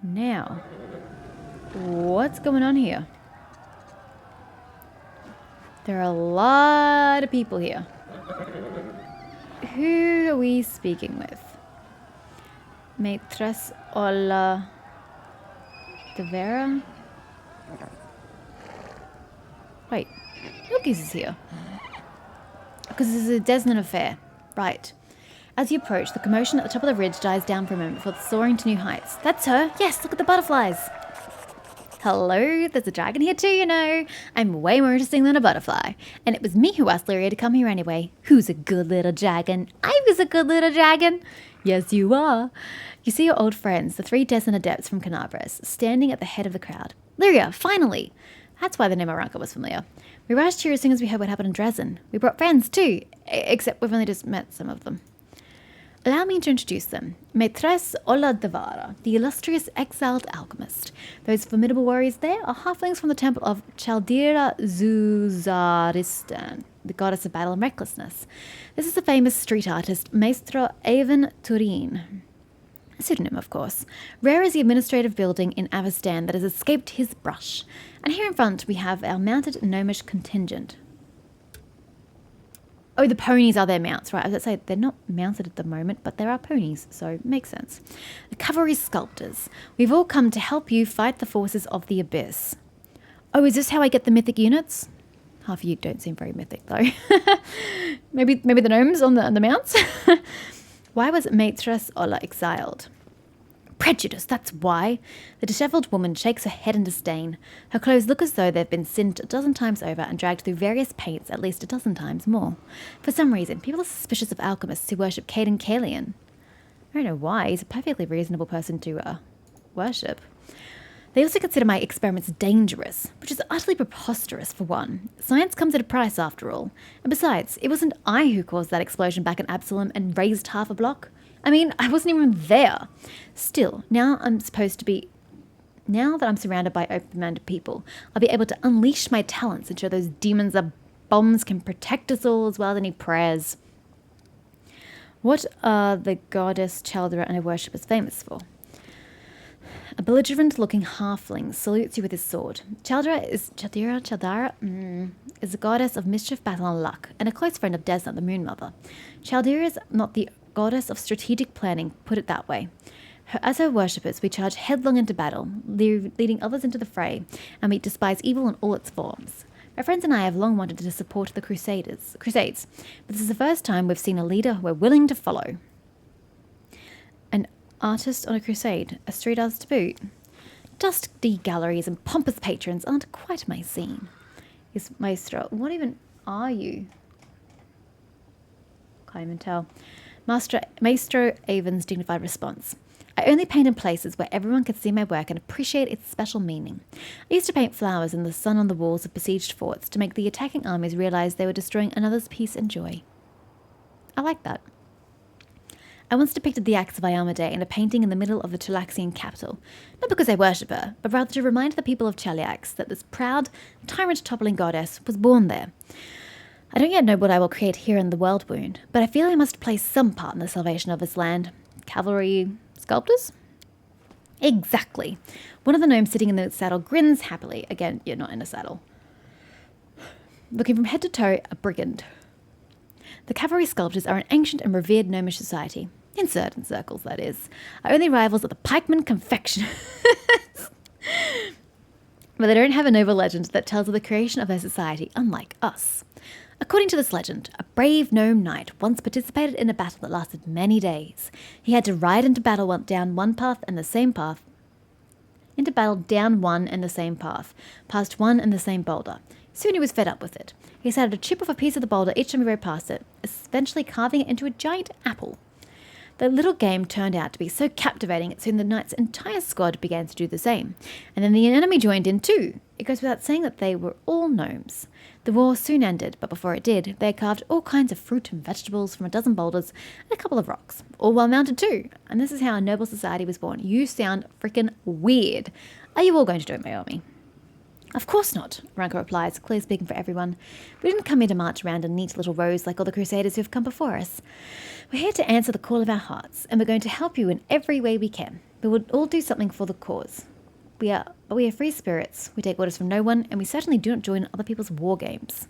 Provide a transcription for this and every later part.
Now, what's going on here? There are a lot of people here. Who are we speaking with? Maitress Ola de Vera? Wait, Milky's is here. Because this is a Desnan affair. Right. As you approach, the commotion at the top of the ridge dies down for a moment before soaring to new heights. That's her! Yes, look at the butterflies! Hello, there's a dragon here too, you know. I'm way more interesting than a butterfly. And it was me who asked Lyria to come here anyway. Who's a good little dragon? I was a good little dragon. Yes, you are. You see your old friends, the 3 Desnan adepts from Canabras, standing at the head of the crowd. Lyria, finally! That's why the name Aranka was familiar. We rushed here as soon as we heard what happened in Dresden. We brought friends too, except we've only just met some of them. Allow me to introduce them. Maitress Ola Devara, the illustrious exiled alchemist. Those formidable warriors there are halflings from the temple of Chaldira Zuzaristan, the goddess of battle and recklessness. This is the famous street artist Maestro Avon Turin. A pseudonym, of course. Rare is the administrative building in Avestan that has escaped his brush. And here in front we have our mounted gnomish contingent. Oh, the ponies are their mounts, right? I was going to say, they're not mounted at the moment, but there are ponies, so it makes sense. The cavalry sculptors. We've all come to help you fight the forces of the abyss. Oh, is this how I get the mythic units? Half of you don't seem very mythic, though. maybe the gnomes on the mounts? Why was Maitress Ola exiled? Prejudice, that's why. The dishevelled woman shakes her head in disdain. Her clothes look as though they've been singed a dozen times over and dragged through various paints at least a dozen times more. For some reason, people are suspicious of alchemists who worship Caden Kalian. I don't know why. He's a perfectly reasonable person to worship. They also consider my experiments dangerous, which is utterly preposterous for one. Science comes at a price after all. And besides, it wasn't I who caused that explosion back in Absalom and raised half a block. I mean, I wasn't even there. Still, now that I'm surrounded by open-minded people, I'll be able to unleash my talents and show those demons that bombs can protect us all as well as any prayers. What are the goddess Chaldera and her worshippers famous for? A belligerent-looking halfling salutes you with his sword. Chaldera is a goddess of mischief, battle, and luck, and a close friend of Desna, the Moon Mother. Chaldera is not the goddess of strategic planning, put it that way. As her worshippers, we charge headlong into battle, leading others into the fray, and we despise evil in all its forms. My friends and I have long wanted to support the Crusades, but this is the first time we've seen a leader we're willing to follow. An artist on a crusade, a street artist to boot. Dusty galleries and pompous patrons aren't quite my scene. Is Maestro, what even are you? Can't even tell. Maestro Avon's dignified response. I only paint in places where everyone can see my work and appreciate its special meaning. I used to paint flowers in the sun on the walls of besieged forts to make the attacking armies realize they were destroying another's peace and joy. I like that. I once depicted the acts of Iamade in a painting in the middle of the Chalaxian capital, not because I worship her, but rather to remind the people of Chaliax that this proud, tyrant-toppling goddess was born there. I don't yet know what I will create here in the Worldwound, but I feel I must play some part in the salvation of this land. Cavalry sculptors? Exactly. One of the gnomes sitting in the saddle grins happily. Again, you're not in a saddle. Looking from head to toe, a brigand. The cavalry sculptors are an ancient and revered gnomish society. In certain circles, that is. Our only rivals are the pikemen confectioners. But they don't have a noble legend that tells of the creation of their society, unlike us. According to this legend, a brave gnome knight once participated in a battle that lasted many days. He had to ride into battle down one and the same path, past one and the same boulder. Soon he was fed up with it. He decided to chip off a piece of the boulder each time he rode past it, eventually carving it into a giant apple. The little game turned out to be so captivating that soon the knight's entire squad began to do the same. And then the enemy joined in too. It goes without saying that they were all gnomes. The war soon ended, but before it did, they carved all kinds of fruit and vegetables from a dozen boulders and a couple of rocks, all well mounted too. And this is how a noble society was born. You sound freaking weird. Are you all going to join my army? Of course not, Aranka replies, clearly speaking for everyone. We didn't come here to march around in neat little rows like all the crusaders who have come before us. We're here to answer the call of our hearts, and we're going to help you in every way we can. We will all do something for the cause. We are free spirits. We take orders from no one, and we certainly do not join other people's war games.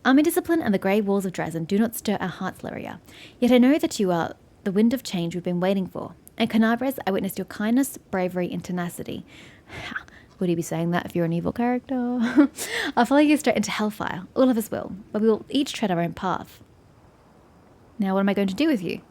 Army discipline and the grey walls of Drazen do not stir our hearts, Lyria. Yet I know that you are the wind of change we've been waiting for. And Canabres, I witnessed your kindness, bravery, and tenacity. Would you be saying that if you're an evil character? I'll follow you straight into Hellfire. All of us will, but we will each tread our own path. Now what am I going to do with you?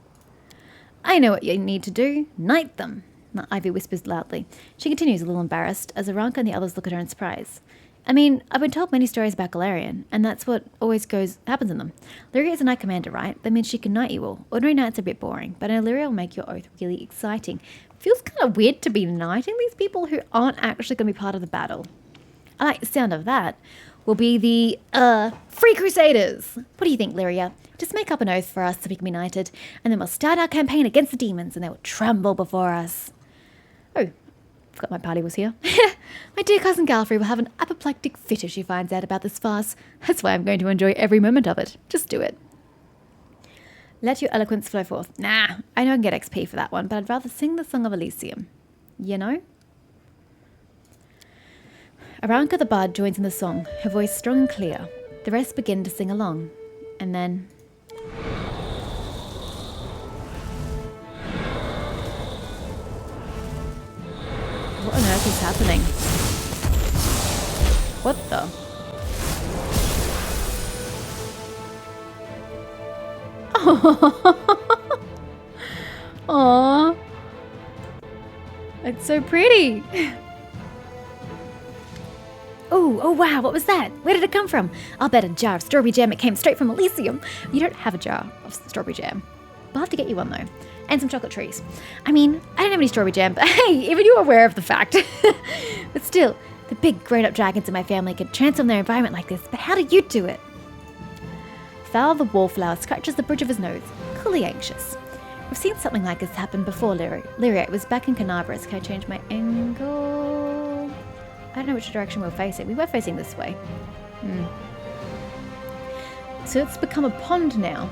I know what you need to do. Knight them. Ivy whispers loudly. She continues a little embarrassed as Aranka and the others look at her in surprise. I mean, I've been told many stories about Golarion, and that's what always happens in them. Lyria is a knight commander, right? That means she can knight you all. Ordinary knights are a bit boring, but I know Lyria will make your oath really exciting. Feels kind of weird to be knighting these people who aren't actually going to be part of the battle. I like the sound of that. We'll be the, free crusaders. What do you think, Lyria? Just make up an oath for us so we can be knighted, and then we'll start our campaign against the demons, and they will tremble before us. Oh, forgot my party was here. My dear cousin Galfrey will have an apoplectic fit if she finds out about this farce. That's why I'm going to enjoy every moment of it. Just do it. Let your eloquence flow forth. Nah, I know I can get XP for that one, but I'd rather sing the Song of Elysium. You know? Aranka the bard joins in the song, her voice strong and clear. The rest begin to sing along. And then... what on earth is happening? What the? Aww. It's so pretty. Oh wow, what was that? Where did it come from? I'll bet a jar of strawberry jam it came straight from Elysium. You don't have a jar of strawberry jam. We'll have to get you one though. And some chocolate trees. I mean, I don't have any strawberry jam, but hey, even you're aware of the fact. But still, the big grown-up dragons in my family can transform their environment like this, but how do you do it? Thal the wallflower scratches the bridge of his nose, clearly anxious. We've seen something like this happen before, Lyria. It was back in Canabres. Can I change my angle? I don't know which direction we're facing. We were facing this way. So it's become a pond now.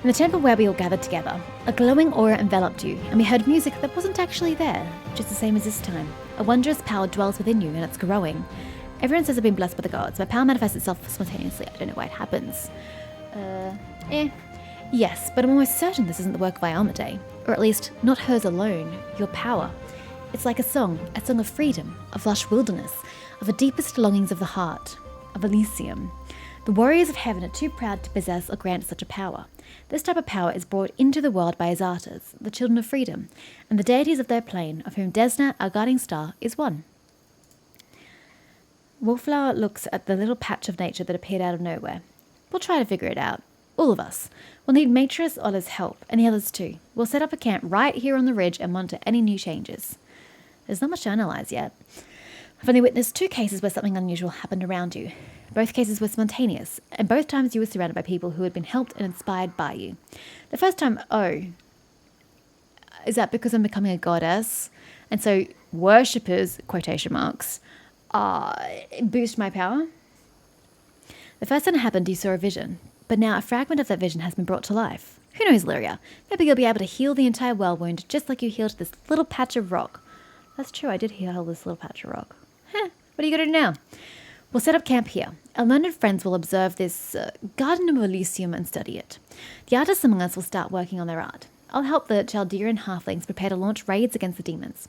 In the temple where we all gathered together, a glowing aura enveloped you, and we heard music that wasn't actually there, just the same as this time. A wondrous power dwells within you, and it's growing. Everyone says I've been blessed by the gods, but power manifests itself spontaneously. I don't know why it happens. Yes, but I'm almost certain this isn't the work of Iomedae, or at least not hers alone, your power. It's like a song of freedom, of lush wilderness, of the deepest longings of the heart, of Elysium. The warriors of heaven are too proud to possess or grant such a power. This type of power is brought into the world by Azartas, the children of freedom, and the deities of their plane, of whom Desna, our guiding star, is one. Wallflower looks at the little patch of nature that appeared out of nowhere. We'll try to figure it out. All of us. We'll need Matrius Olla's help, and the others too. We'll set up a camp right here on the ridge and monitor any new changes. There's not much to analyse yet. I've only witnessed 2 cases where something unusual happened around you. Both cases were spontaneous, and both times you were surrounded by people who had been helped and inspired by you. The first time, is that because I'm becoming a goddess? And so worshippers, quotation marks, boost my power? The first time it happened, you saw a vision, but now a fragment of that vision has been brought to life. Who knows, Lyria? Maybe you'll be able to heal the entire Worldwound just like you healed this little patch of rock. That's true, I did heal this little patch of rock. What are you going to do now? We'll set up camp here. Our learned friends will observe this Garden of Elysium and study it. The artists among us will start working on their art. I'll help the Chaldean halflings prepare to launch raids against the demons.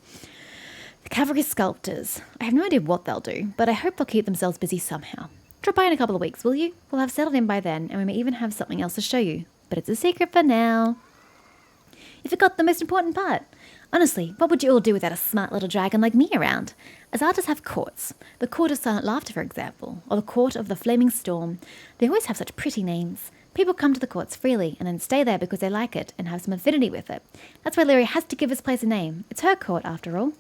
The cavalry sculptors. I have no idea what they'll do, but I hope they'll keep themselves busy somehow. Drop by in a couple of weeks, will you? We'll have settled in by then, and we may even have something else to show you. But it's a secret for now. You forgot the most important part. Honestly, what would you all do without a smart little dragon like me around? Azartas have courts. The Court of Silent Laughter, for example, or the Court of the Flaming Storm. They always have such pretty names. People come to the courts freely and then stay there because they like it and have some affinity with it. That's why Lyria has to give this place a name. It's her court, after all.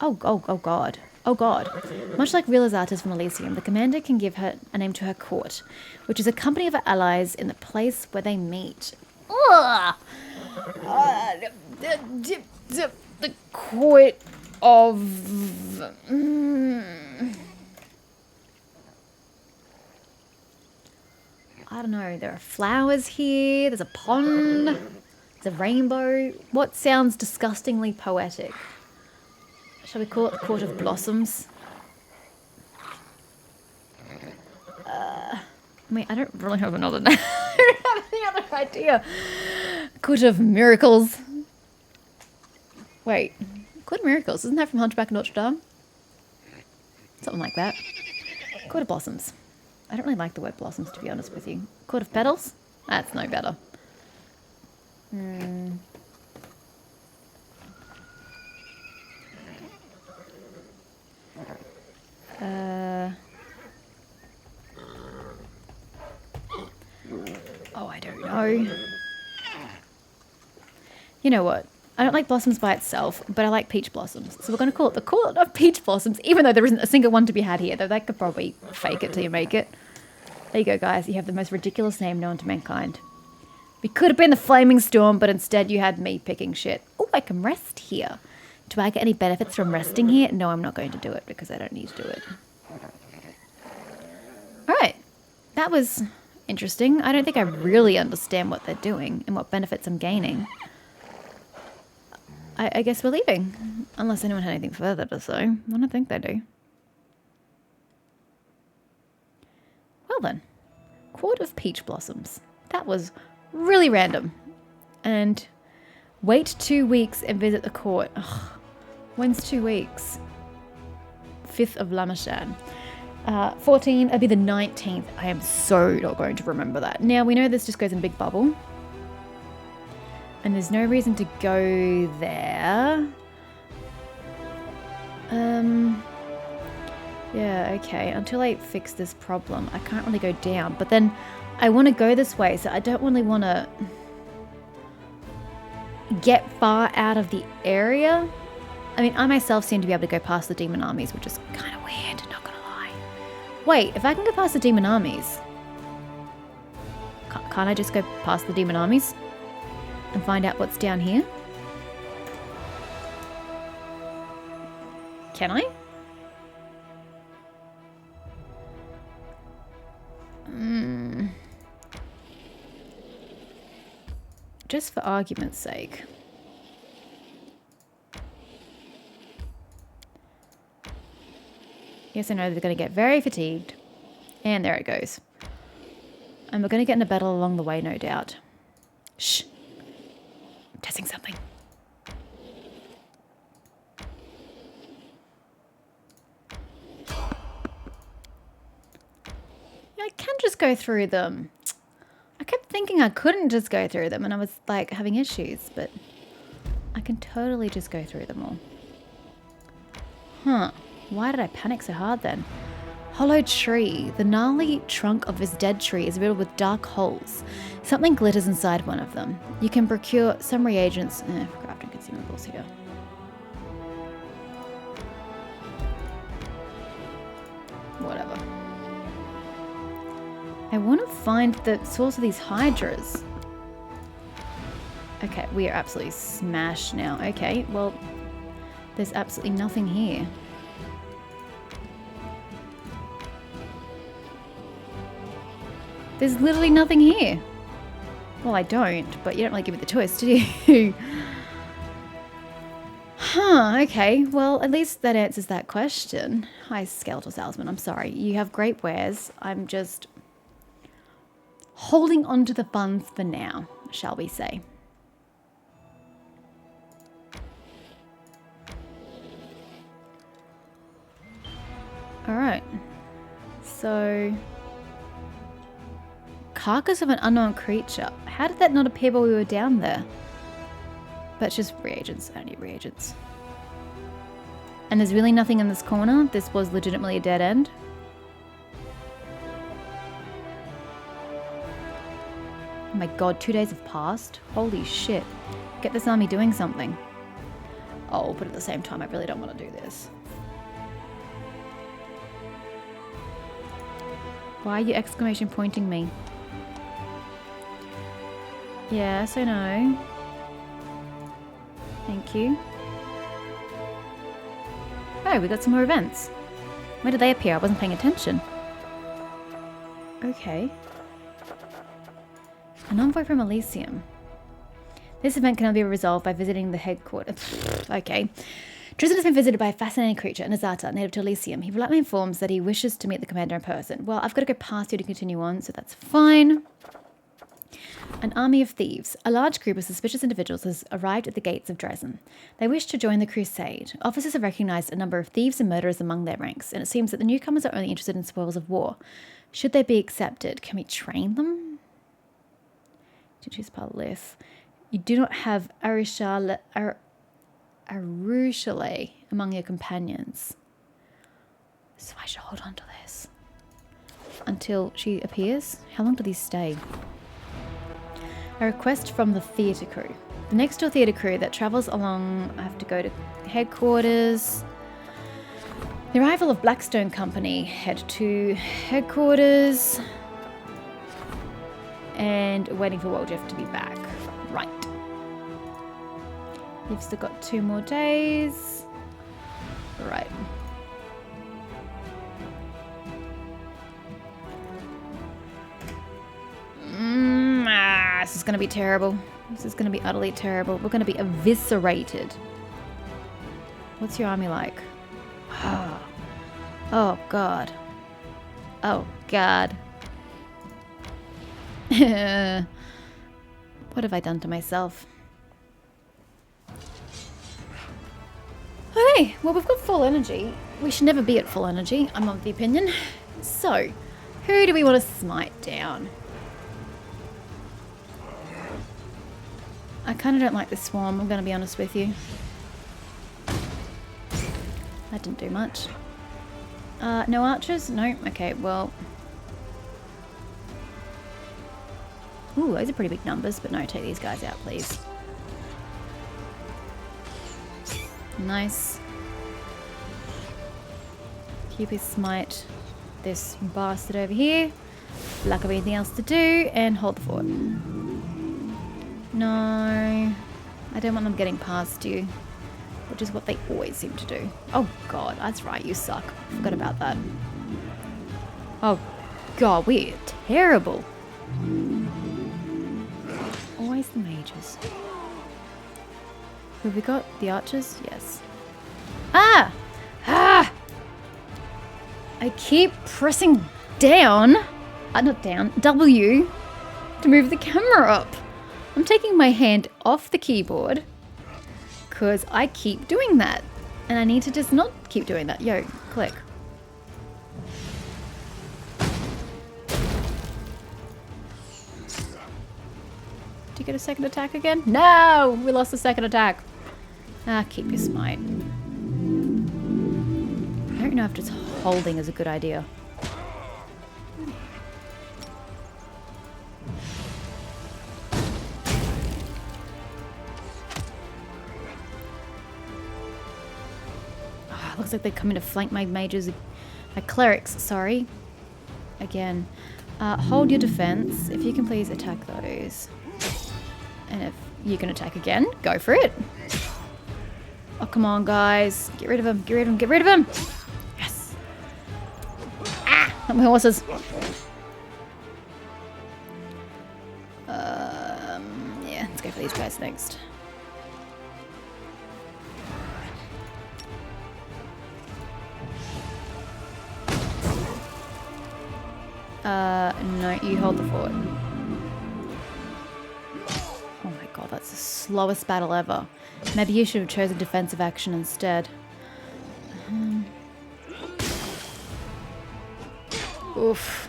Oh God. Oh God. Much like real Azartas from Elysium, the commander can give her a name to her court, which is a company of her allies in the place where they meet. Ugh! The court of... I don't know. There are flowers here. There's a pond. There's a rainbow. What sounds disgustingly poetic? Shall we call it the Court of Blossoms? I don't really have another name. I don't have any other idea. Court of Miracles. Wait. Court of Miracles. Isn't that from Hunchback of Notre Dame? Something like that. Court of Blossoms. I don't really like the word blossoms, to be honest with you. Court of Petals? That's no better. Oh, I don't know. You know what? I don't like blossoms by itself, but I like peach blossoms. So we're going to call it the Court of Peach Blossoms, even though there isn't a single one to be had here, though they could probably fake it till you make it. There you go, guys. You have the most ridiculous name known to mankind. We could have been the Flaming Storm, but instead you had me picking shit. Oh, I can rest here. Do I get any benefits from resting here? No, I'm not going to do it because I don't need to do it. Alright. That was interesting. I don't think I really understand what they're doing and what benefits I'm gaining. I guess we're leaving. Unless anyone had anything further to say. I don't think they do. Well then. Court of Peach Blossoms. That was really random. And wait 2 weeks and visit the court. Ugh. When's 2 weeks? 5th of Lamachan. 14, it'll be the 19th. I am so not going to remember that. Now, we know this just goes in big bubble. And there's no reason to go there. Yeah, okay. Until I fix this problem, I can't really go down. But then I want to go this way, so I don't really want to get far out of the area. I mean, I myself seem to be able to go past the demon armies, which is kind of weird, not gonna lie. Wait, if I can go past the demon armies, can't I just go past the demon armies and find out what's down here? Can I? Just for argument's sake. Yes, I know they're going to get very fatigued. And there it goes. And we're going to get in a battle along the way, no doubt. Shh. I'm testing something. Yeah, I can just go through them. I kept thinking I couldn't just go through them, and I was like having issues, but I can totally just go through them all. Huh. Why did I panic so hard then? Hollow tree. The gnarly trunk of this dead tree is riddled with dark holes. Something glitters inside one of them. You can procure some reagents for crafting consumables here. Whatever. I want to find the source of these hydras. Okay, we are absolutely smashed now. Okay, well, there's absolutely nothing here. There's literally nothing here. Well, I don't, but you don't really give me the choice, do you? Huh, okay. Well, at least that answers that question. Hi, Skeletal Salesman. I'm sorry. You have great wares. I'm just holding on to the funds for now, shall we say. All right. So... Carcass of an unknown creature. How did that not appear while we were down there? But it's just reagents. I don't need reagents. And there's really nothing in this corner. This was legitimately a dead end. Oh my god, 2 days have passed. Holy shit. Get this army doing something. Oh, but at the same time, I really don't want to do this. Why are you exclamation pointing me? Yes, I know. Thank you. Oh, we got some more events. Where did they appear? I wasn't paying attention. Okay. An envoy from Elysium. This event can only be resolved by visiting the headquarters. Okay. Tristan has been visited by a fascinating creature, Nazata, native to Elysium. He politely informs that he wishes to meet the commander in person. Well, I've got to go past you to continue on, so that's fine. An army of thieves. A large group of suspicious individuals has arrived at the gates of Dresden. They wish to join the Crusade. Officers have recognized a number of thieves and murderers among their ranks, and it seems that the newcomers are only interested in spoils of war. Should they be accepted? Can we train them? To choose part of this. You do not have Arushale among your companions. So I should hold on to this. Until she appears? How long do these stay? A request from the theatre crew. The next door theatre crew that travels along, I have to go to headquarters. The arrival of Blackstone Company. Head to headquarters. And waiting for Woljef to be back. Right. You've still got 2 more days. Right. This is going to be terrible. This is going to be utterly terrible. We're going to be eviscerated. What's your army like? Oh, God. Oh, God. What have I done to myself? Okay, well, we've got full energy. We should never be at full energy, I'm of the opinion. So, who do we want to smite down? I kind of don't like this swarm, I'm going to be honest with you. That didn't do much. No archers? No? Okay, well... Ooh, those are pretty big numbers, but no, take these guys out, please. Nice. Cupid smite this bastard over here. Lack of anything else to do, and hold the fort. No, I don't want them getting past you, which is what they always seem to do. Oh God, that's right, you suck. Forgot about that. Oh God, we're terrible. Always the mages. Have we got the archers? Yes. Ah! Ah! I keep pressing down, not down, W, to move the camera up. I'm taking my hand off the keyboard because I keep doing that. And I need to just not keep doing that. Yo, click. Did you get a second attack again? No! We lost the second attack. Ah, keep your smite. I don't know if just holding is a good idea. Looks like they're coming to flank my mages, my clerics, sorry. Again. Hold your defense. If you can please attack those. And if you can attack again, go for it. Oh, come on, guys. Get rid of him, get rid of him, get rid of him! Yes! Ah! Not my horses. Yeah, let's go for these guys next. No, you hold the fort. Oh my God, that's the slowest battle ever. Maybe you should have chosen defensive action instead. Oof.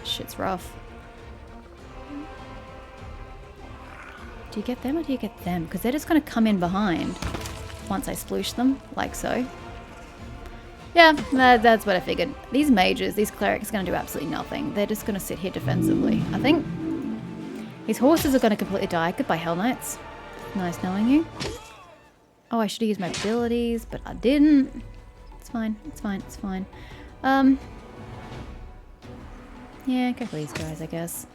Shit's rough. Do you get them or do you get them? Because they're just going to come in behind once I sploosh them, like so. Yeah, that's what I figured. These mages, these clerics are going to do absolutely nothing. They're just going to sit here defensively, I think. These horses are going to completely die. Goodbye, Hell Knights. Nice knowing you. Oh, I should have used my abilities, but I didn't. It's fine, it's fine, it's fine. Yeah, go for these guys, I guess.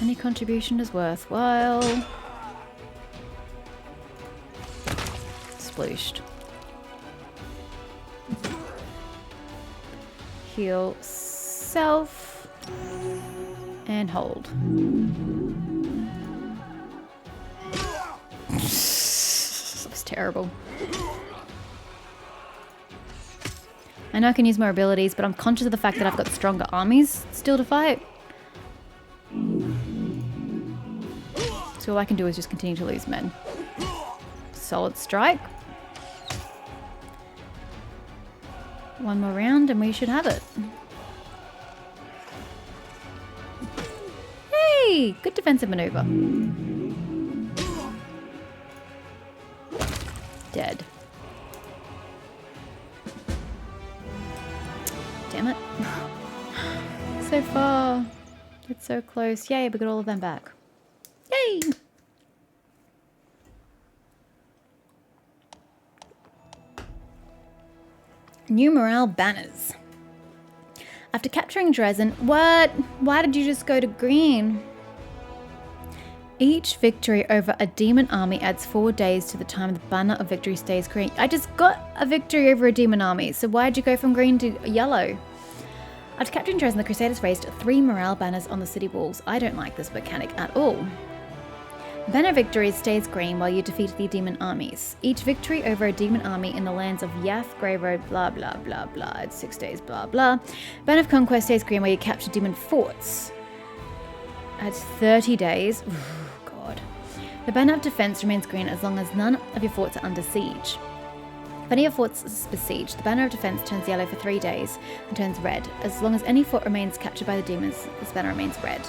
Any contribution is worthwhile. Splooshed. Heal self. And hold. That was terrible. I know I can use more abilities, but I'm conscious of the fact that I've got stronger armies still to fight. So all I can do is just continue to lose men. Solid strike. One more round and we should have it. Hey! Good defensive maneuver. Dead. Damn it. So far. It's so close. Yay, we got all of them back. Yay! New morale banners. After capturing Dresden, what? Why did you just go to green? Each victory over a demon army adds 4 days to the time the banner of victory stays green. I just got a victory over a demon army, so why'd you go from green to yellow? After capturing Dresden, the Crusaders raised 3 morale banners on the city walls. I don't like this mechanic at all. Banner victory stays green while you defeat the demon armies. Each victory over a demon army in the lands of Yath, Grey Road, blah blah blah blah, it's 6 days, blah blah. Banner of conquest stays green while you capture demon forts. Adds 30 days. Ooh, God. The banner of defense remains green as long as none of your forts are under siege. If any of your forts is besieged, the banner of defense turns yellow for 3 days and turns red. As long as any fort remains captured by the demons, this banner remains red.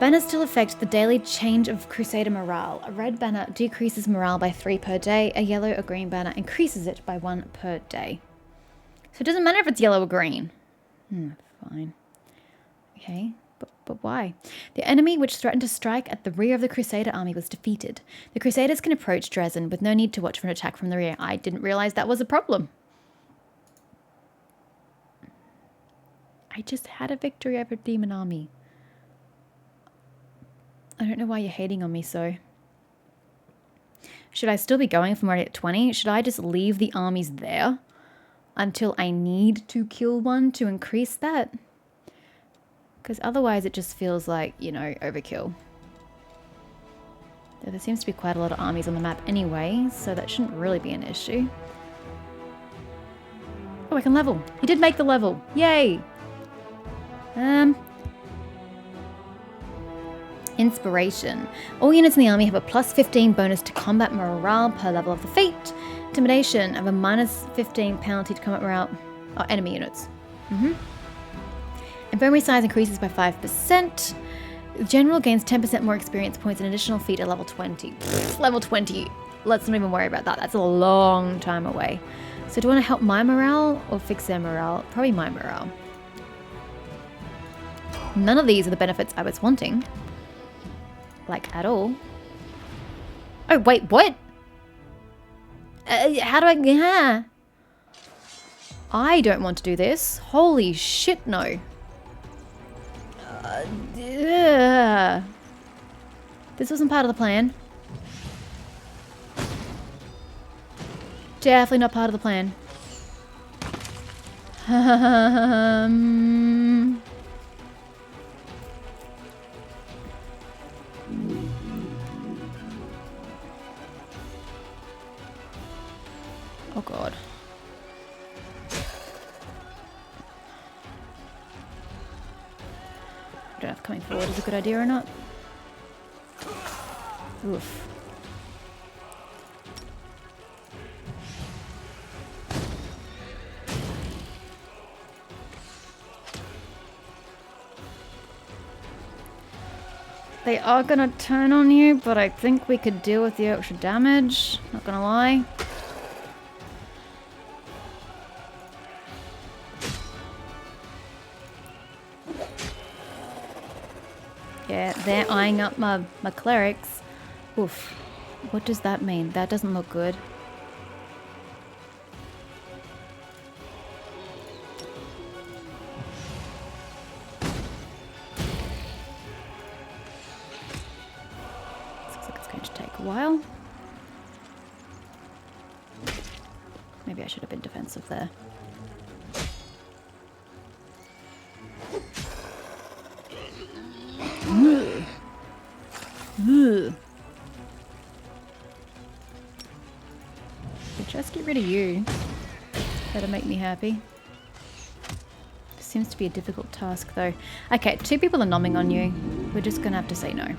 Banners still affect the daily change of crusader morale. A red banner decreases morale by 3 per day. A yellow or green banner increases it by 1 per day. So it doesn't matter if it's yellow or green. Fine. Okay, but why? The enemy which threatened to strike at the rear of the crusader army was defeated. The crusaders can approach Dresden with no need to watch for an attack from the rear. I didn't realize that was a problem. I just had a victory over a demon army. I don't know why you're hating on me so. Should I still be going if I'm already at 20? Should I just leave the armies there until I need to kill one to increase that? Because otherwise it just feels like, you know, overkill. There seems to be quite a lot of armies on the map anyway, so that shouldn't really be an issue. Oh, I can level. He did make the level. Yay! Inspiration. All units in the army have a plus 15 bonus to combat morale per level of the feat. Intimidation have a minus 15 penalty to combat morale. Oh, enemy units. Infirmary size increases by 5%. The general gains 10% more experience points and additional feat at level 20. Level 20. Let's not even worry about that. That's a long time away. So do I want to help my morale or fix their morale? Probably my morale. None of these are the benefits I was wanting. Like, at all. Oh, wait, what? How do I... Yeah. I don't want to do this. Holy shit, no. This wasn't part of the plan. Definitely not part of the plan. Oh god. I don't know if coming forward is a good idea or not. Oof. They are gonna turn on you, but I think we could deal with the extra damage. Not gonna lie. Yeah, they're eyeing up my clerics. Oof. What does that mean? That doesn't look good. a while. Maybe I should have been defensive there. Ugh. Ugh. I'll just get rid of you. That'll make me happy. Seems to be a difficult task though. Okay, 2 people are nomming on you. We're just gonna have to say no.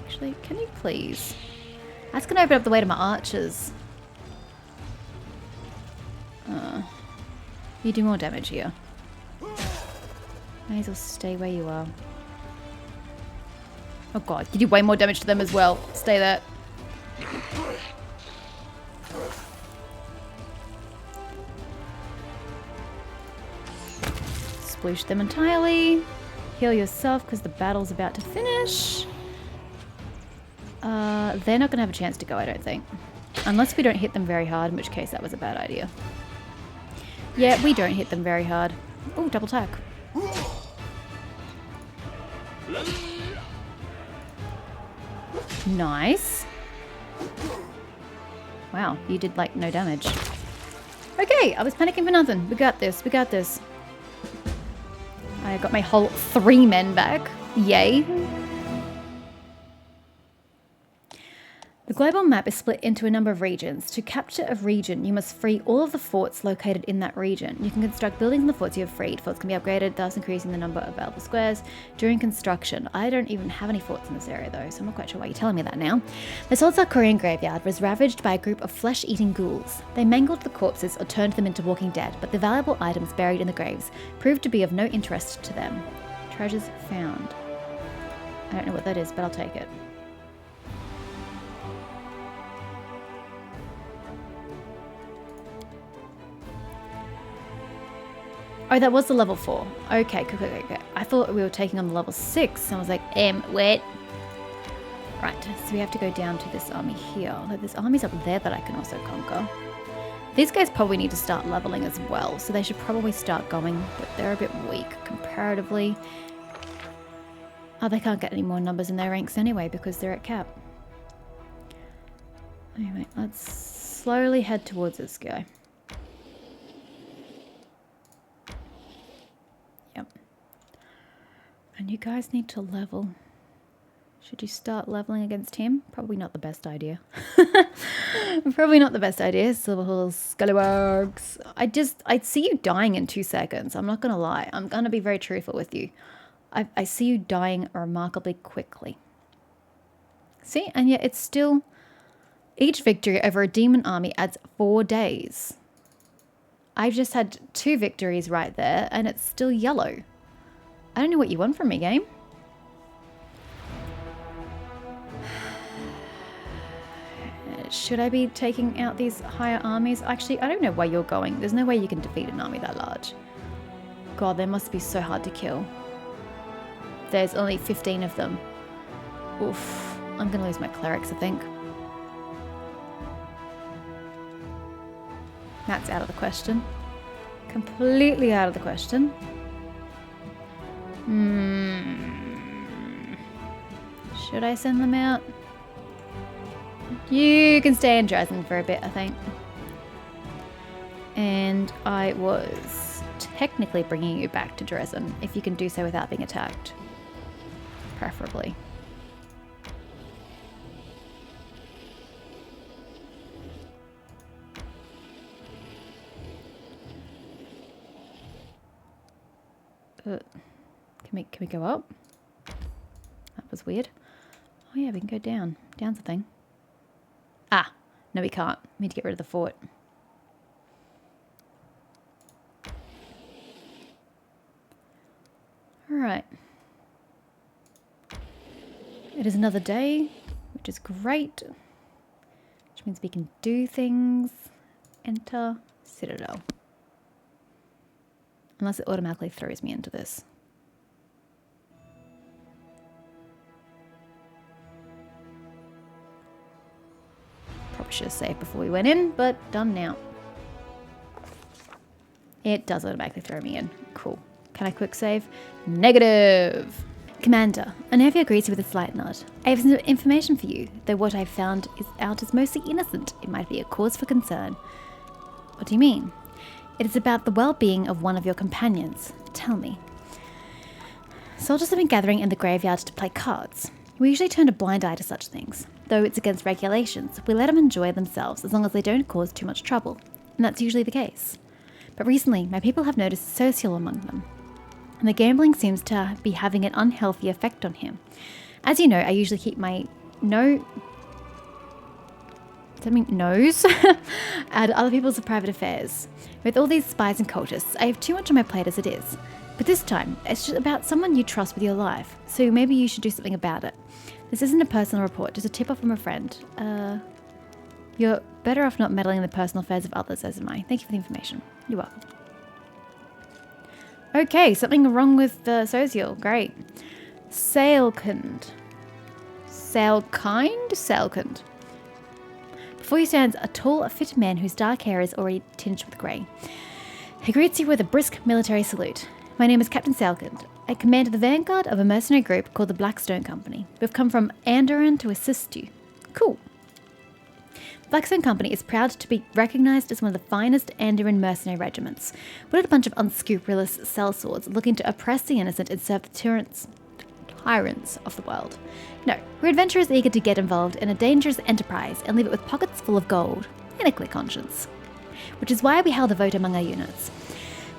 Actually, can you please? That's gonna open up the way to my archers. You do more damage here. May as well stay where you are. Oh god, you do way more damage to them as well. Stay there. Sploosh them entirely. Heal yourself because the battle's about to finish. They're not going to have a chance to go, I don't think. Unless we don't hit them very hard, in which case that was a bad idea. Yeah, we don't hit them very hard. Oh, double tack. Nice. Wow, you did like no damage. Okay, I was panicking for nothing. We got this, we got this. I got my whole 3 men back. Yay. The global map is split into a number of regions. To capture a region, you must free all of the forts located in that region. You can construct buildings in the forts you have freed. Forts can be upgraded, thus increasing the number of available squares during construction. I don't even have any forts in this area though, so I'm not quite sure why you're telling me that now. The Saltzar Korean graveyard was ravaged by a group of flesh-eating ghouls. They mangled the corpses or turned them into walking dead, but the valuable items buried in the graves proved to be of no interest to them. Treasures found. I don't know what that is, but I'll take it. Oh, that was the level 4. Okay, okay. I thought we were taking on the level 6. I was like, wait. Right, so we have to go down to this army here. There's armies up there that I can also conquer. These guys probably need to start leveling as well, so they should probably start going, but they're a bit weak comparatively. Oh, they can't get any more numbers in their ranks anyway because they're at cap. Anyway, let's slowly head towards this guy. And you guys need to level. Should you start leveling against him? Probably not the best idea. Probably not the best idea. Silverhall Scallywags. I'd see you dying in 2 seconds. I'm not going to lie. I'm going to be very truthful with you. I see you dying remarkably quickly. See? And yet it's still... Each victory over a demon army adds 4 days. I've just had 2 victories right there, and it's still yellow. I don't know what you want from me, game. Should I be taking out these higher armies? Actually, I don't know where you're going. There's no way you can defeat an army that large. God, they must be so hard to kill. There's only 15 of them. Oof. I'm going to lose my clerics, I think. That's out of the question. Completely out of the question. Should I send them out? You can stay in Dresden for a bit, I think. And I was technically bringing you back to Dresden, if you can do so without being attacked. Preferably. Can we go up? That was weird. Oh yeah, we can go down. Down's the thing. Ah, no we can't. We need to get rid of the fort. Alright. It is another day, which is great. Which means we can do things. Enter Citadel. Unless it automatically throws me into this. Probably should have saved before we went in, but done now. It does automatically throw me in. Cool. Can I quick save? Negative! Commander, Anavia agrees with a slight nod. I have some information for you, though what I've found is mostly innocent. It might be a cause for concern. What do you mean? It is about the well-being of one of your companions. Tell me. Soldiers have been gathering in the graveyard to play cards. We usually turn a blind eye to such things. Though it's against regulations, we let them enjoy themselves as long as they don't cause too much trouble. And that's usually the case. But recently, my people have noticed social among them. And the gambling seems to be having an unhealthy effect on him. As you know, I usually keep my nose out of other people's private affairs. With all these spies and cultists, I have too much on my plate as it is. But this time, it's just about someone you trust with your life, so maybe you should do something about it. This isn't a personal report, just a tip-off from a friend. You're better off not meddling in the personal affairs of others, as am I. Thank you for the information. You're welcome. Okay, something wrong with the social. Great. Sailkind. Before you stands a tall, fit man whose dark hair is already tinged with grey. He greets you with a brisk military salute. My name is Captain Sailkind. I command the vanguard of a mercenary group called the Blackstone Company. We've come from Andoran to assist you. Cool. The Blackstone Company is proud to be recognised as one of the finest Andoran mercenary regiments. We're not a bunch of unscrupulous sellswords looking to oppress the innocent and serve the tyrants of the world. No, we're adventurers eager to get involved in a dangerous enterprise and leave it with pockets full of gold and a clear conscience. Which is why we held a vote among our units.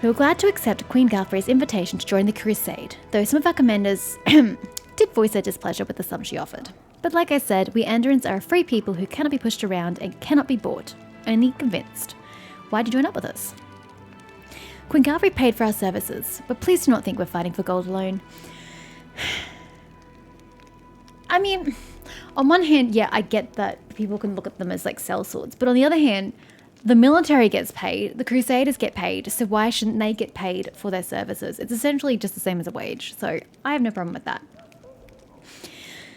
We were glad to accept Queen Galfrey's invitation to join the Crusade, though some of our commanders did voice their displeasure with the sum she offered. But like I said, we Andorans are a free people who cannot be pushed around and cannot be bought, only convinced. Why'd you join up with us? Queen Galfrey paid for our services, but please do not think we're fighting for gold alone. I mean, on one hand, yeah, I get that people can look at them as like sellswords, but on the other hand, the military gets paid, the crusaders get paid, so why shouldn't they get paid for their services? It's essentially just the same as a wage, so I have no problem with that.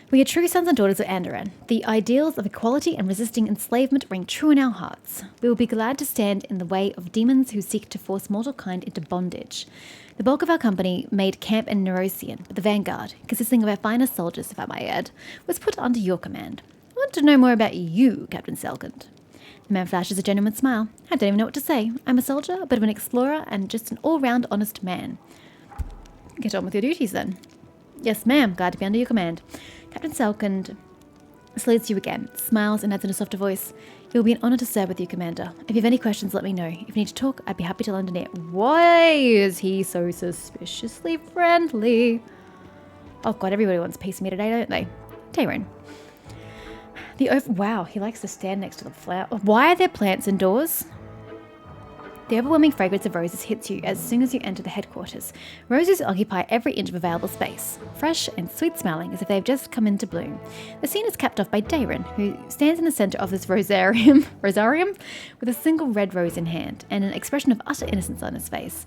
We are true sons and daughters of Andoran. The ideals of equality and resisting enslavement ring true in our hearts. We will be glad to stand in the way of demons who seek to force mortal kind into bondage. The bulk of our company made camp in Nerosian, but the vanguard, consisting of our finest soldiers, if I may add, was put under your command. I want to know more about you, Captain Sailkind. The man flashes a genuine smile. I don't even know what to say. I'm a soldier, a bit of an explorer, and just an all-round honest man. Get on with your duties, then. Yes, ma'am. Glad to be under your command. Captain Sailkind salutes you again, smiles, and adds in a softer voice. It will be an honour to serve with you, Commander. If you have any questions, let me know. If you need to talk, I'd be happy to lend an ear. Why is he so suspiciously friendly? Oh god, everybody wants peace with me today, don't they? Tayron. Wow, he likes to stand next to the flower. Why are there plants indoors? The overwhelming fragrance of roses hits you as soon as you enter the headquarters. Roses occupy every inch of available space, fresh and sweet-smelling as if they've just come into bloom. The scene is capped off by Dayron, who stands in the centre of this rosarium with a single red rose in hand and an expression of utter innocence on his face.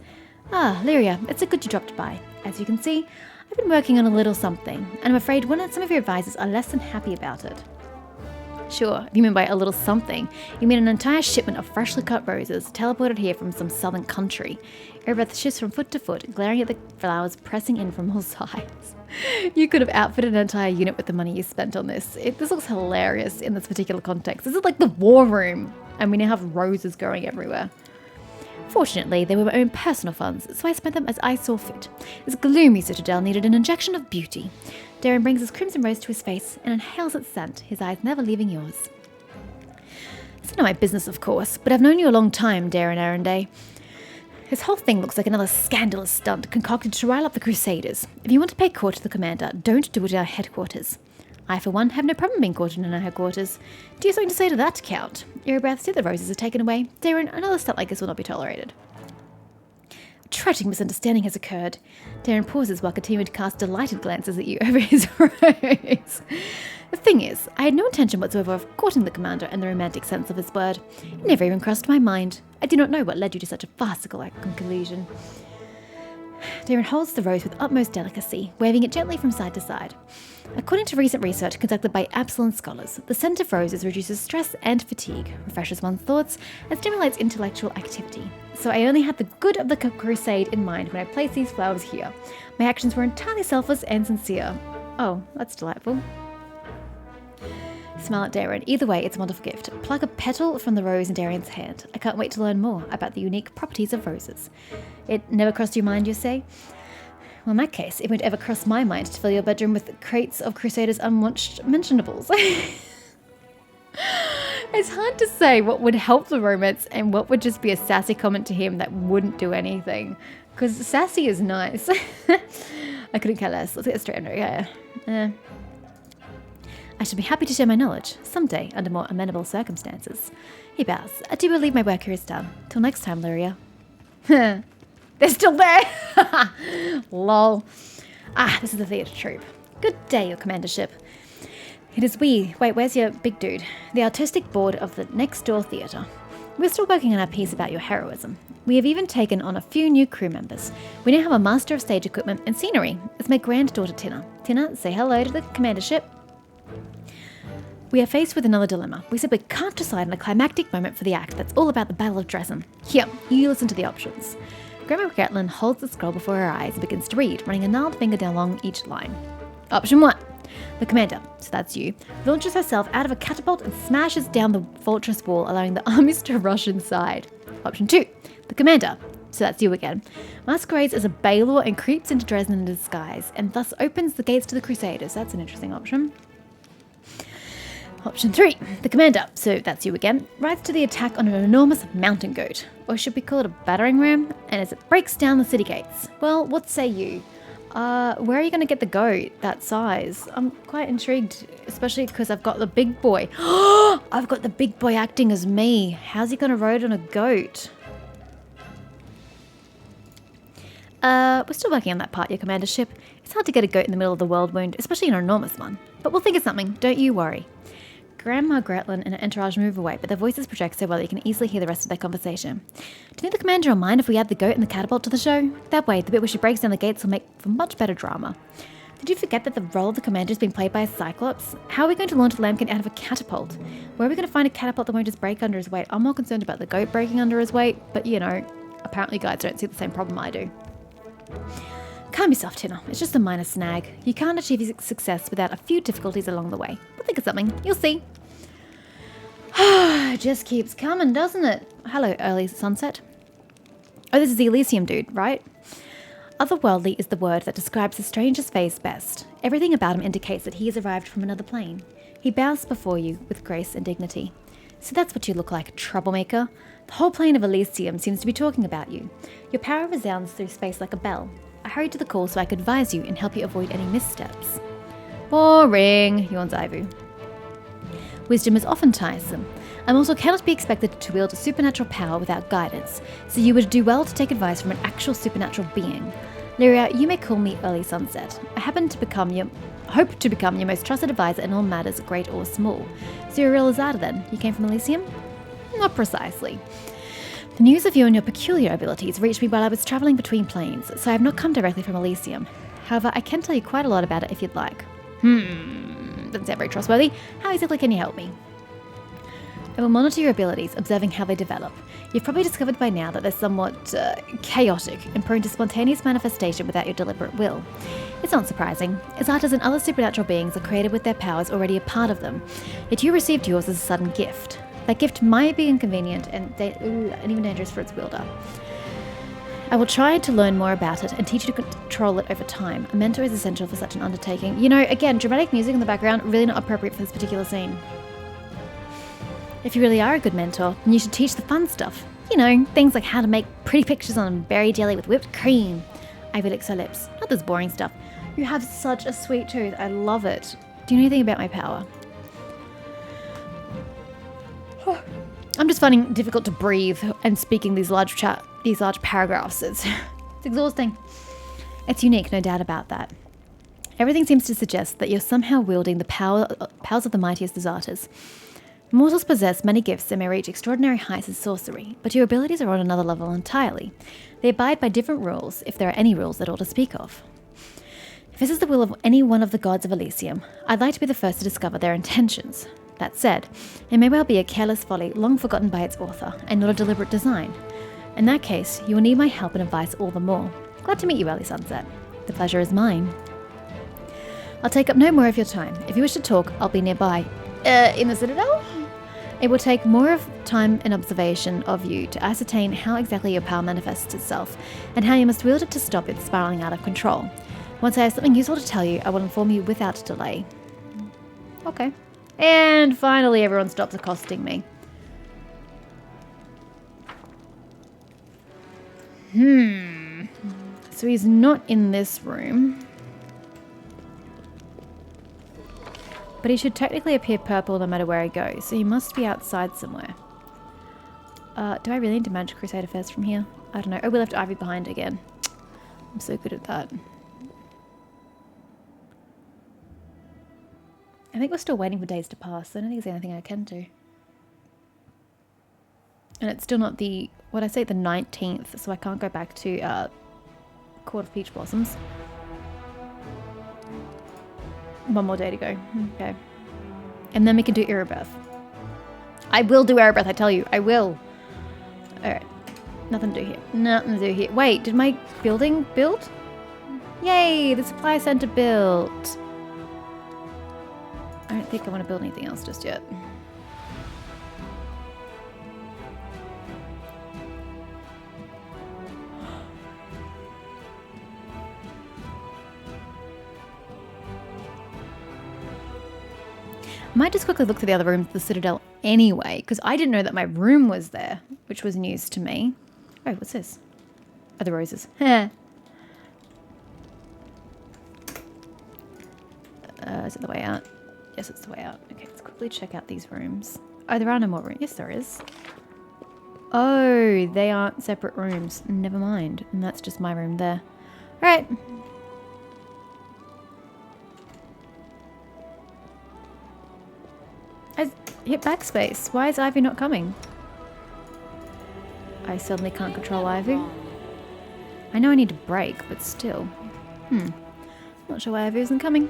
Ah, Lyria, it's a good you dropped by. As you can see, I've been working on a little something, and I'm afraid some of your advisors are less than happy about it. Sure, if you mean by a little something, you mean an entire shipment of freshly cut roses teleported here from some southern country. Erebeth shifts from foot to foot, glaring at the flowers pressing in from all sides. You could have outfitted an entire unit with the money you spent on this. This looks hilarious in this particular context. This is like the war room, and we now have roses growing everywhere. Fortunately, they were my own personal funds, so I spent them as I saw fit. This gloomy citadel needed an injection of beauty. Darren brings his crimson rose to his face and inhales its scent, his eyes never leaving yours. It's not my business, of course, but I've known you a long time, Darren Arenday. This whole thing looks like another scandalous stunt concocted to rile up the Crusaders. If you want to pay court to the commander, don't do it at our headquarters. I, for one, have no problem being caught in our headquarters. Do you have something to say to that, Count? Erebeth, see the roses are taken away. Darren, another stunt like this will not be tolerated. A tragic misunderstanding has occurred. Darren pauses while continuing to cast delighted glances at you over his rose. The thing is, I had no intention whatsoever of courting the commander in the romantic sense of his word. It never even crossed my mind. I do not know what led you to such a farcical conclusion. Darren holds the rose with utmost delicacy, waving it gently from side to side. According to recent research conducted by Absalon scholars, the scent of roses reduces stress and fatigue, refreshes one's thoughts, and stimulates intellectual activity. So I only had the good of the Crusade in mind when I placed these flowers here. My actions were entirely selfless and sincere. Oh, that's delightful. Smile at Darren. Either way, it's a wonderful gift. Pluck a petal from the rose in Darren's hand. I can't wait to learn more about the unique properties of roses. It never crossed your mind, you say? Well, in that case, it won't ever cross my mind to fill your bedroom with crates of Crusaders' unwatched mentionables. It's hard to say what would help the romance and what would just be a sassy comment to him that wouldn't do anything. Because sassy is nice. I couldn't care less. Let's get straight into it. Yeah. I shall be happy to share my knowledge, someday, under more amenable circumstances. He bows. I do believe my work here is done. Till next time, Luria. They're still there! Lol. Ah, this is the theatre troupe. Good day, your commandership. It is we. Wait, where's your big dude? The artistic board of the next door theatre. We're still working on our piece about your heroism. We have even taken on a few new crew members. We now have a master of stage equipment and scenery. It's my granddaughter, Tina. Tina, say hello to the commandership. We are faced with another dilemma. We simply can't decide on a climactic moment for the act that's all about the Battle of Dresden. Here, you listen to the options. Grandma Gatlin holds the scroll before her eyes and begins to read, running a gnarled finger down along each line. Option 1. The commander, so that's you, launches herself out of a catapult and smashes down the fortress wall, allowing the armies to rush inside. Option 2. The commander, so that's you again, masquerades as a Baylor and creeps into Dresden in disguise, and thus opens the gates to the Crusaders. That's an interesting option. Option 3. The commander, so that's you again, rides to the attack on an enormous mountain goat, or should we call it a battering ram, and as it breaks down the city gates. Well, what say you? Where are you going to get the goat that size? I'm quite intrigued, especially because I've got the big boy. I've got the big boy acting as me. How's he going to ride on a goat? We're still working on that part, your commandership. It's hard to get a goat in the middle of the Worldwound, especially an enormous one. But we'll think of something, don't you worry. Grandma Gretlin and her entourage move away, but their voices project so well that you can easily hear the rest of their conversation. Do you think the commander will mind if we add the goat and the catapult to the show? That way, the bit where she breaks down the gates will make for much better drama. Did you forget that the role of the commander is being played by a Cyclops? How are we going to launch a lambkin out of a catapult? Where are we going to find a catapult that won't just break under his weight? I'm more concerned about the goat breaking under his weight, but you know, apparently guys don't see the same problem I do. Calm yourself, Tina. It's just a minor snag. You can't achieve success without a few difficulties along the way. But think of something. You'll see. It just keeps coming, doesn't it? Hello, early sunset. Oh, this is the Elysium dude, right? Otherworldly is the word that describes the stranger's face best. Everything about him indicates that he has arrived from another plane. He bows before you with grace and dignity. So that's what you look like, troublemaker. The whole plane of Elysium seems to be talking about you. Your power resounds through space like a bell. I hurried to the call so I could advise you and help you avoid any missteps. Boring, yawns Ivu. Wisdom is often tiresome. A mortal cannot be expected to wield supernatural power without guidance, so you would do well to take advice from an actual supernatural being. Lyria, you may call me Early Sunset. I hope to become your most trusted advisor in all matters, great or small. So you're a real Azada then? You came from Elysium? Not precisely. The news of you and your peculiar abilities reached me while I was travelling between planes, so I have not come directly from Elysium. However, I can tell you quite a lot about it if you'd like. Doesn't sound very trustworthy. How exactly can you help me? I will monitor your abilities, observing how they develop. You've probably discovered by now that they're somewhat chaotic and prone to spontaneous manifestation without your deliberate will. It's not surprising. Azatas and other supernatural beings are created with their powers already a part of them, yet you received yours as a sudden gift. That gift might be inconvenient and even dangerous for its wielder. I will try to learn more about it and teach you to control it over time. A mentor is essential for such an undertaking. You know, again, dramatic music in the background, really not appropriate for this particular scene. If you really are a good mentor, then you should teach the fun stuff. You know, things like how to make pretty pictures on berry jelly with whipped cream. Ivy licks her lips. Not this boring stuff. You have such a sweet tooth. I love it. Do you know anything about my power? I'm just finding it difficult to breathe and speaking these large paragraphs. It's exhausting. It's unique, no doubt about that. Everything seems to suggest that you're somehow wielding the powers of the mightiest Azatas. Mortals possess many gifts and may reach extraordinary heights in sorcery, but your abilities are on another level entirely. They abide by different rules, if there are any rules at all to speak of. If this is the will of any one of the gods of Elysium, I'd like to be the first to discover their intentions. That said, it may well be a careless folly long forgotten by its author, and not a deliberate design. In that case, you will need my help and advice all the more. Glad to meet you, Early Sunset. The pleasure is mine. I'll take up no more of your time. If you wish to talk, I'll be nearby. In the Citadel? It will take more of time and observation of you to ascertain how exactly your power manifests itself, and how you must wield it to stop it spiraling out of control. Once I have something useful to tell you, I will inform you without delay. Okay. And finally, everyone stops accosting me. So he's not in this room. But he should technically appear purple no matter where I go, so he must be outside somewhere. Do I really need to manage Crusade affairs from here? I don't know. Oh, we left Ivy behind again. I'm so good at that. I think we're still waiting for days to pass. So I don't think there's anything I can do. And it's still not the, what I say, the 19th, so I can't go back to Court of Peach Blossoms. One more day to go. Okay. And then we can do Erebirth. I will do Erebirth, I tell you. I will. Alright. Nothing to do here. Nothing to do here. Wait, did my building build? Yay! The supply center built. I don't think I want to build anything else just yet. I might just quickly look through the other rooms of the Citadel anyway, because I didn't know that my room was there, which was news to me. Oh, what's this? Oh, the roses. Is it the way out? Yes, it's the way out. Okay, let's quickly check out these rooms. Oh, there are no more rooms. Yes, there is. Oh, they aren't separate rooms. Never mind. And that's just my room there. All right. I hit backspace. Why is Ivy not coming? I suddenly can't control Ivy. I know I need to break, but still. Not sure why Ivy isn't coming.